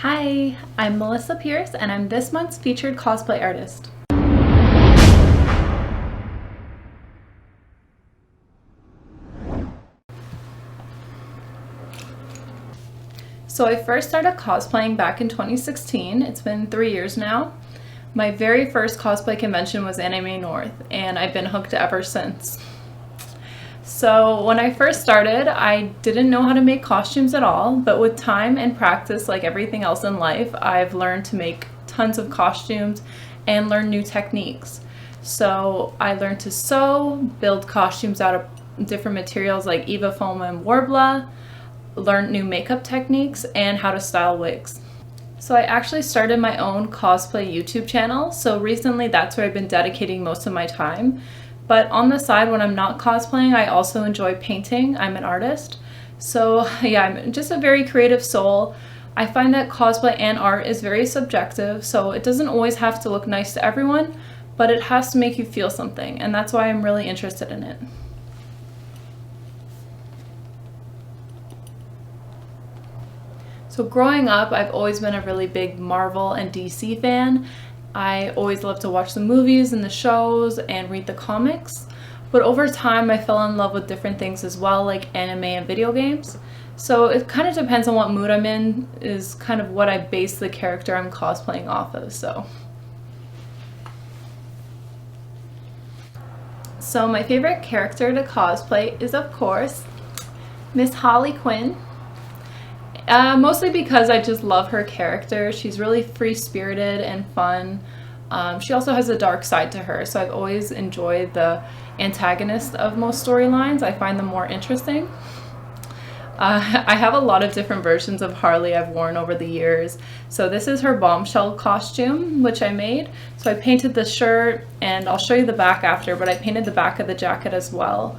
Hi, I'm Melissa Pearce and I'm this month's featured cosplay artist. So I first started cosplaying back in 2016. It's been 3 years now. My very first cosplay convention was Anime North and I've been hooked ever since. So when I first started, I didn't know how to make costumes at all, but with time and practice, like everything else in life, I've learned to make tons of costumes and learn new techniques. So I learned to sew, build costumes out of different materials like Yves foam and Warbler, learned new makeup techniques, and how to style wigs. So I actually started my own cosplay YouTube channel, so recently that's where I've been dedicating most of my time. But on the side, when I'm not cosplaying, I also enjoy painting. I'm an artist. So yeah, I'm just a very creative soul. I find that cosplay and art is very subjective, so it doesn't always have to look nice to everyone, but it has to make you feel something, and that's why I'm really interested in it. So growing up, I've always been a really big Marvel and DC fan. I always loved to watch the movies and the shows and read the comics. But over time, I fell in love with different things as well, like anime and video games. So it kind of depends on what mood I'm in, is kind of what I base the character I'm cosplaying off of. So my favorite character to cosplay is, of course, Miss Harley Quinn. Mostly because I just love her character. She's really free-spirited and fun. She also has a dark side to her, so I've always enjoyed the antagonist of most storylines. I find them more interesting. I have a lot of different versions of Harley I've worn over the years. So this is her bombshell costume, which I made. So I painted the shirt, and I'll show you the back after, but I painted the back of the jacket as well.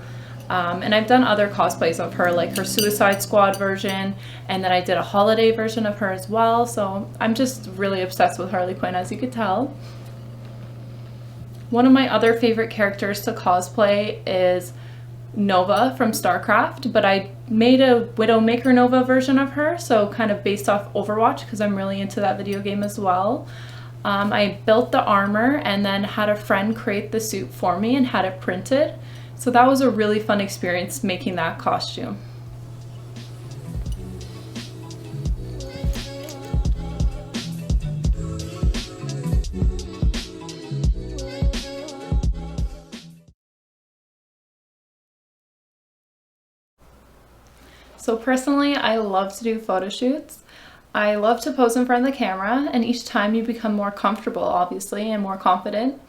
And I've done other cosplays of her, like her Suicide Squad version, and then I did a holiday version of her as well. So I'm just really obsessed with Harley Quinn, as you could tell. One of my other favorite characters to cosplay is Nova from StarCraft, but I made a Widowmaker Nova version of her, so kind of based off Overwatch, because I'm really into that video game as well. I built the armor and then had a friend create the suit for me and had it printed. So that was a really fun experience making that costume. So personally, I love to do photo shoots. I love to pose in front of the camera, and each time you become more comfortable, obviously, and more confident.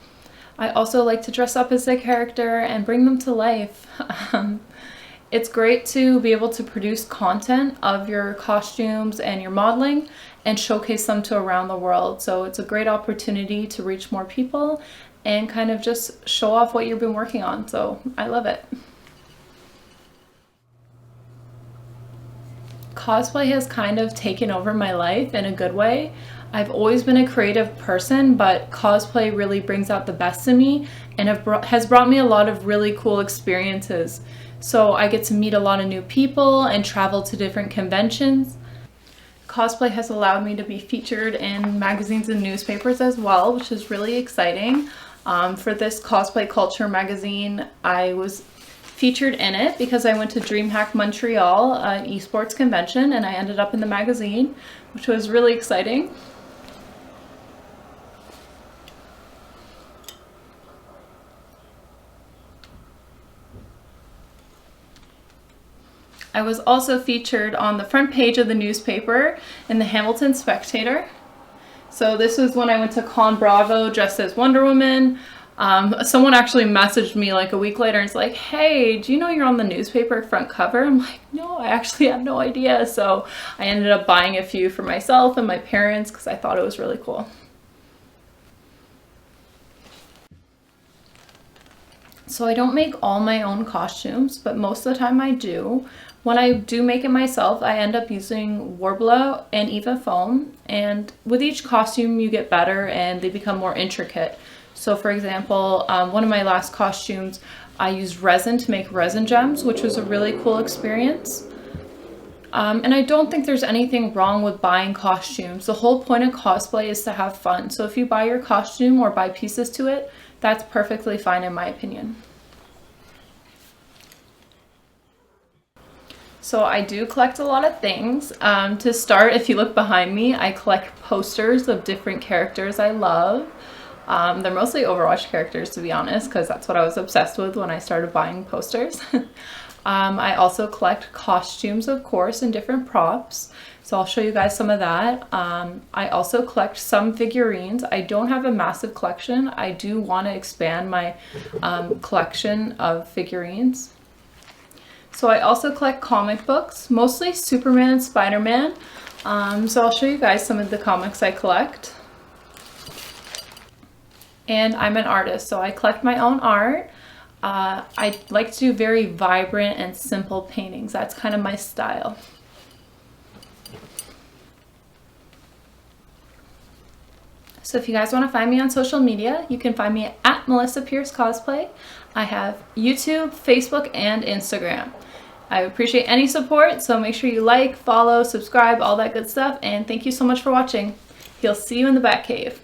I also like to dress up as a character and bring them to life. It's great to be able to produce content of your costumes and your modeling and showcase them to around the world. So it's a great opportunity to reach more people and kind of just show off what you've been working on. So I love it. Cosplay has kind of taken over my life in a good way. I've always been a creative person, but cosplay really brings out the best in me and has brought me a lot of really cool experiences. So I get to meet a lot of new people and travel to different conventions. Cosplay has allowed me to be featured in magazines and newspapers as well, which is really exciting. For this Cosplay Culture magazine, I was featured in it because I went to DreamHack Montreal, an esports convention, and I ended up in the magazine, which was really exciting. I was also featured on the front page of the newspaper in the Hamilton Spectator. So this was when I went to Con Bravo dressed as Wonder Woman. Someone actually messaged me like a week later and it's like, hey, do you know you're on the newspaper front cover? I'm like, no, I actually had no idea. So I ended up buying a few for myself and my parents because I thought it was really cool. So I don't make all my own costumes, but most of the time I do. When I do make it myself, I end up using Warbler and Yves foam, and with each costume you get better and they become more intricate. So for example, one of my last costumes, I used resin to make resin gems, which was a really cool experience. And I don't think there's anything wrong with buying costumes. The whole point of cosplay is to have fun. So if you buy your costume or buy pieces to it, that's perfectly fine in my opinion. So I do collect a lot of things. To start, if you look behind me, I collect posters of different characters I love. They're mostly Overwatch characters, to be honest, because that's what I was obsessed with when I started buying posters. I also collect costumes, of course, and different props. So I'll show you guys some of that. I also collect some figurines. I don't have a massive collection. I do want to expand my collection of figurines. So I also collect comic books, mostly Superman and Spider-Man. So I'll show you guys some of the comics I collect. And I'm an artist, so I collect my own art. I like to do very vibrant and simple paintings. That's kind of my style. So if you guys want to find me on social media, you can find me at Melissa Pearce Cosplay. I have YouTube, Facebook, and Instagram. I appreciate any support, so make sure you like, follow, subscribe, all that good stuff, and thank you so much for watching. He'll see you in the Batcave.